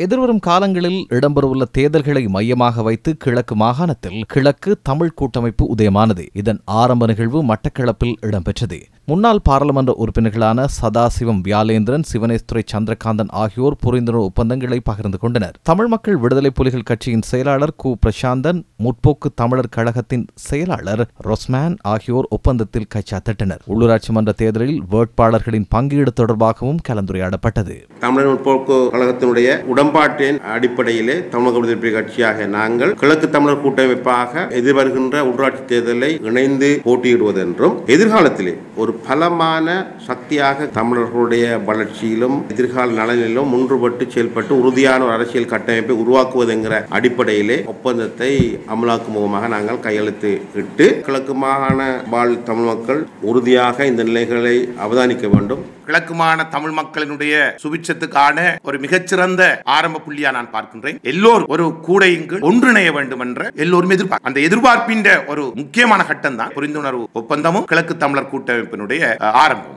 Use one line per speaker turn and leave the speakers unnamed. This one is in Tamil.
எதிர்வரும் காலங்களில் இடம்பெறவுள்ள தேர்தல்களை மையமாக வைத்து கிழக்கு மாகாணத்தில் கிழக்கு தமிழ் கூட்டமைப்பு உதயமானது. இதன் ஆரம்ப நிகழ்வு மட்டக்களப்பில் இடம்பெற்றது. முன்னாள் பாராளுமன்ற உறுப்பினர்களான சதாசிவம் வியாலேந்திரன், சிவனேஸ்துரை சந்திரகாந்தன் ஆகியோர் புரிந்துணர்வு ஒப்பந்தங்களை பகிர்ந்து கொண்டனர். தமிழ் மக்கள் விடுதலை புலிகள் கட்சியின் செயலாளர் கு பிரசாந்தன், முற்போக்கு தமிழர் கழகத்தின் செயலாளர் ரொஸ்மான் ஆகியோர் ஒப்பந்தத்தில் கைச்சாத்திட்டனர். உள்ளூராட்சி மன்ற தேர்தலில் வேட்பாளர்களின் பங்கீடு தொடர்பாகவும் கலந்துரையாடப்பட்டது.
தமிழர் முற்போக்கு கழகத்தினுடைய உடன்பாட்டின் அடிப்படையிலே தமிழக விடுதலை புலிகள் கட்சியாக நாங்கள் கிழக்கு தமிழர் கூட்டமைப்பாக எதிர்வருகின்ற உள்ளூராட்சி தேர்தலை இணைந்து போட்டியிடுவதென்றும், எதிர்காலத்திலே ஒரு பலமான சக்தியாக தமிழர்களுடைய வளர்ச்சியிலும் எதிர்கால நலனிலும் ஒன்றுபட்டு செயல்பட்டு உறுதியான ஒரு அரசியல் கட்டமைப்பை உருவாக்குவது என்கிற அடிப்படையிலே ஒப்பந்தத்தை அமலாக்கும் முகமாக நாங்கள் கையெழுத்து இட்டு கிழக்கு மாகாண வாழ் தமிழ் மக்கள் உறுதியாக இந்த நிலைகளை அவதானிக்க வேண்டும்.
கிழக்கு மாகாண தமிழ் மக்களினுடைய சுபிட்சத்துக்கான ஒரு மிகச்சிறந்த ஆரம்ப புள்ளியா நான் பார்க்கின்றேன். எல்லோரும் ஒரு கூடையிங்கு ஒன்றிணைய வேண்டும் என்ற எல்லோரும் எதிர்பார்ப்பு. அந்த எதிர்பார்ப்பின் ஒரு முக்கியமான கட்டம் தான் புரிந்துணர்வு ஒப்பந்தமும் கிழக்கு தமிழர் கூட்டமைப்பினுடைய ஆரம்பம்.